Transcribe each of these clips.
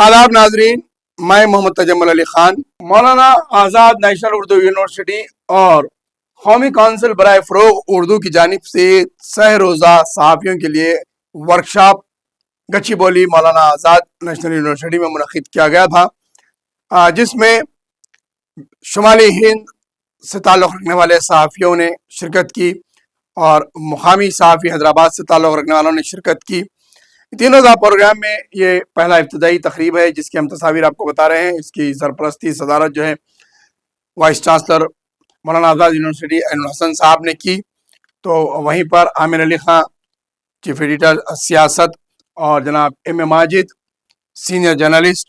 आदाब नाजरीन, मैं मोहम्मद तजम्मुल अली खान, मौलाना आज़ाद नेशनल उर्दू यूनिवर्सिटी और कौमी काउंसिल बराए फ़रोग़ उर्दू की जानिब से सह रोज़ा सहाफ़ियों के लिए वर्कशॉप गच्चीबौली मौलाना आज़ाद नेशनल यूनिवर्सिटी में मुनक़िद किया गया था, जिसमें शुमाली हिंद से ताल्लुक़ रखने वाले सहाफ़ियों ने शिरकत की और मुकामी सहाफ़ी हैदराबाद से ताल्लुक़ रखने वालों ने शिरकत की। तीन रोज़ा प्रोग्राम में ये पहला इब्तदाई तकरीब है जिसकी हम तस्वीर आपको बता रहे हैं। इसकी सरपरस्ती सदारत जो है वाइस चांसलर मौलाना आज़ाद यूनिवर्सिटी एनुल हसन साहब ने की। तो वहीं पर आमिर अली खां चीफ एडिटर सियासत और जनाब M A Majid senior journalist,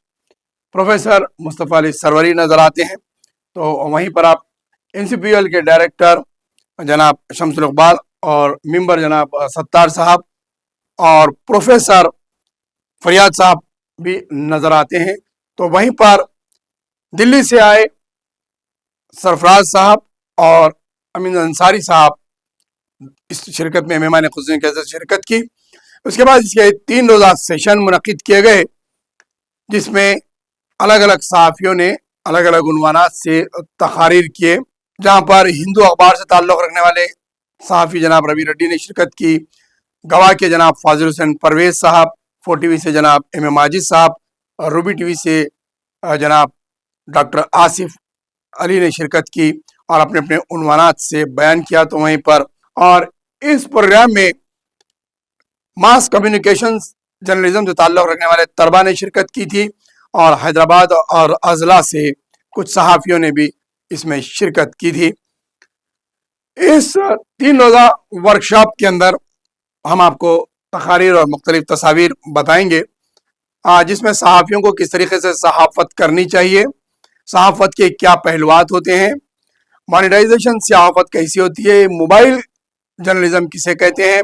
professor Mustafa Ali Sarwari नज़र आते हैं। तो वहीं पर आप NCPL के डायरेक्टर जनाब शमसुल इकबाल और मेंबर जनाब सत्तार साहब और प्रोफेसर फरियाद साहब भी नज़र आते हैं। तो वहीं पर दिल्ली से आए सरफराज साहब और अमीन अंसारी साहब इस शिरकत में मेहमान खुसूसी के साथ शिरकत की। उसके बाद इसके 3 रोज़ा सेशन मुनक़िद किए गए जिसमें अलग अलग सहाफ़ियों ने अलग अलग उन्वानात से तकारीर किए, जहाँ पर हिंदू अखबार से ताल्लुक़ रखने वाले सहाफ़ी जनाब रवि रेड्डी ने शिरकत की, गवाह के जनाब फाजिल हुसैन परवेज़ साहब, 4 TV से जनाब एम ए माजिद साहब और रूबी TV से जनाब डॉक्टर आसिफ अली ने शिरकत की और अपने अपने उन्वानात से बयान किया। तो वहीं पर और इस प्रोग्राम में मास कम्युनिकेशन जर्नलिज्म से ताल्लुक़ रखने वाले तलबा ने शिरकत की थी और हैदराबाद और अजला से कुछ सहाफ़ियों ने भी इसमें शिरकत की थी। इस 3 रोज़ा वर्कशॉप के अंदर हम आपको तकारीर और मुख्तलिफ तस्वीर बताएंगे, जिसमें सहाफ़ियों को किस तरीके से सहाफ़त करनी चाहिए, सहाफ़त के क्या पहलुआत होते हैं, मोनेटाइजेशन सहाफ़त कैसी होती है, मोबाइल जर्नलिज़म किसे कहते हैं,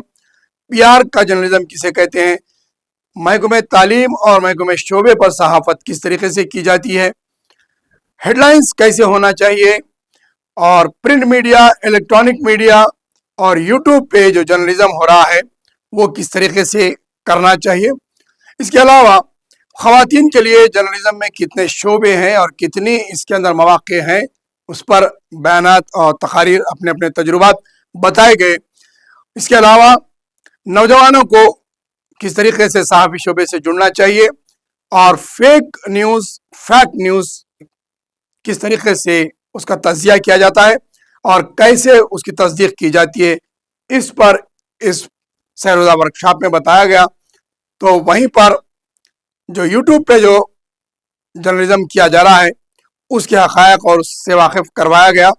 PR का जर्नलिज़म किसे कहते हैं, महकमे तालीम और महकमे शोबे पर सहाफ़त किस तरीके से की जाती है, हेडलाइंस कैसे होना चाहिए और प्रिंट मीडिया, इलेक्ट्रॉनिक मीडिया और यूट्यूब पे जो जर्नलिज्म हो रहा है वो किस तरीके से करना चाहिए। इसके अलावा ख़वातीन के लिए जर्नलिज्म में कितने शोबे हैं और कितनी इसके अंदर मौक़े हैं, उस पर बयानात और तकारीर अपने अपने तजुर्बात बताए गए। इसके अलावा नौजवानों को किस तरीके से सहाफ़ी शोबे से जुड़ना चाहिए और फेक न्यूज़, फैक्ट न्यूज़ किस तरीके से उसका तज़किया किया जाता है और कैसे उसकी तस्दीक की जाती है, इस पर इस सह-रोज़ा वर्कशॉप में बताया गया। तो वहीं पर जो यूट्यूब पे जो जर्नलिज्म किया जा रहा है उसके हक़ाइक़ और उससे वाकिफ़ करवाया गया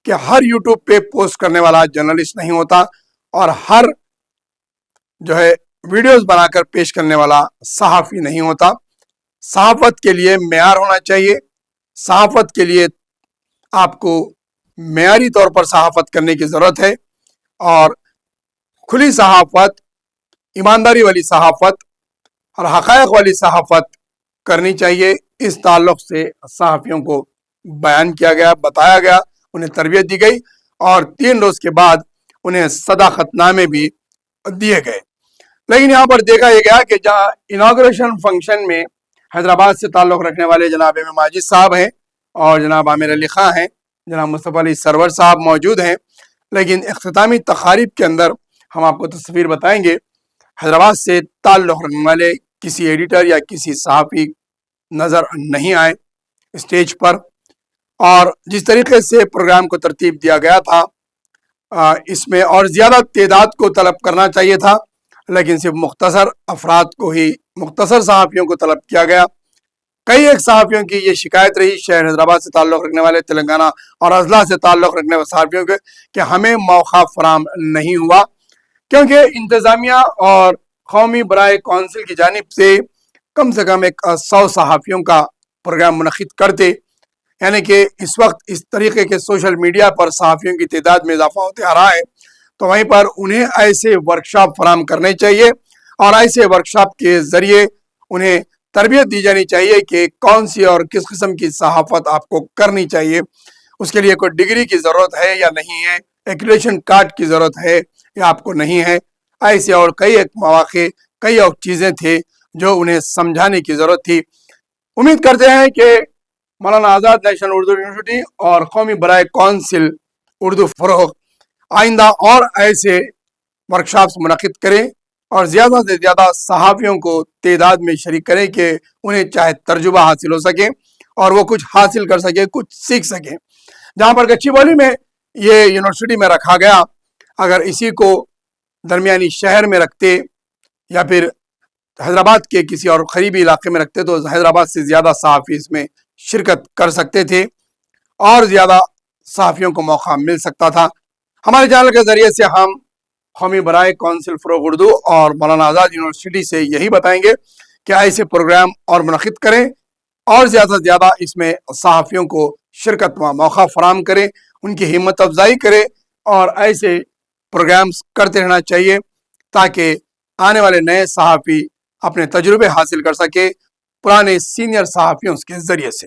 कि हर यूट्यूब पे पोस्ट करने वाला जर्नलिस्ट नहीं होता और हर जो है वीडियोस बनाकर पेश करने वाला सहाफ़ी नहीं होता। सहाफ़त के लिए मेयार होना चाहिए, सहाफ़त के लिए आपको मेयारी तौर पर सहाफ़त करने की ज़रूरत है और खुली सहाफ़त, ईमानदारी वाली सहाफ़त और हक़ाइक़ वाली सहाफ़त करनी चाहिए। इस ताल्लुक़ से सहाफ़ियों को बयान किया गया, बताया गया, उन्हें तरबियत दी गई और 3 रोज़ के बाद उन्हें सदाक़तनामे भी दिए गए। लेकिन यहाँ पर देखा यह गया कि जहाँ इनाग्रेशन फंक्शन में हैदराबाद से ताल्लुक़ रखने वाले जनाब एम ए माजिद साहब हैं और जनाब आमिर अली खां हैं, जनाब मुस्तफ़ा अली सरवर साहब मौजूद हैं, लेकिन इख्तितामी तकारीब के अंदर हम आपको तस्वीर बताएंगे हैदराबाद से ताल्लुक़ रखने वाले किसी एडिटर या किसी सहाफ़ी नज़र नहीं आए स्टेज पर। और जिस तरीके से प्रोग्राम को तरतीब दिया गया था, इसमें और ज़्यादा तादाद को तलब करना चाहिए था, लेकिन सिर्फ मुख्तसर अफराद को ही, मुख्तसर सहाफ़ियों को तलब किया गया। कई एक सहाफ़ियों की ये शिकायत रही शहर हैदराबाद से ताल्लुक़ रखने वाले, तेलंगाना और अजला से ताल्लुक़ रखने वाले सहाफ़ियों के कि हमें मौका फराहम नहीं हुआ, क्योंकि इंतज़ामिया और कौमी बराए काउंसिल की जानिब से कम 100 सहाफ़ियों का प्रोग्राम मुनक़िद करते, यानी कि इस वक्त इस तरीके के सोशल मीडिया पर सहाफ़ियों की तादाद में इजाफ़ा होते आ रहा है, तो वहीं पर उन्हें ऐसे वर्कशॉप फराहम करने चाहिए और ऐसे वर्कशॉप के ज़रिए उन्हें तरबियत दी जानी चाहिए कि कौन सी और किस किस्म की सहाफ़त आपको करनी चाहिए, उसके लिए कोई डिग्री की ज़रूरत है या नहीं है, एक्रेडिटेशन कार्ड की ज़रूरत है या आपको नहीं है। ऐसे और कई एक मौक़े, कई और चीज़ें थे जो उन्हें समझाने की ज़रूरत थी। امید کرتے ہیں کہ مولانا آزاد نیشنل اردو یونیورسٹی اور قومی برائے کونسل اردو فروغ آئندہ اور ایسے ورکشاپس منعقد کریں اور زیادہ سے زیادہ صحافیوں کو تعداد میں شریک کریں کہ انہیں چاہے ترجمہ حاصل ہو سکے اور وہ کچھ حاصل کر سکے، کچھ سیکھ سکیں۔ جہاں پر گچی بالی میں یہ یونیورسٹی میں رکھا گیا، اگر اسی کو درمیانی شہر میں رکھتے یا پھر حیدرآباد کے کسی اور قریبی علاقے میں رکھتے تو حیدرآباد سے زیادہ صحافی اس میں شرکت کر سکتے تھے اور زیادہ صحافیوں کو موقع مل سکتا تھا۔ ہمارے چینل کے ذریعے سے ہم قومی برائے کونسل فروغ اردو اور مولانا آزاد یونیورسٹی سے یہی بتائیں گے کہ ایسے پروگرام اور منعقد کریں اور زیادہ سے زیادہ اس میں صحافیوں کو شرکت و موقع فراہم کریں، ان کی ہمت افزائی کریں اور ایسے پروگرامز کرتے رہنا چاہیے تاکہ آنے والے نئے صحافی اپنے تجربے حاصل کر سکے پرانے سینئر صحافیوں کے ذریعے سے۔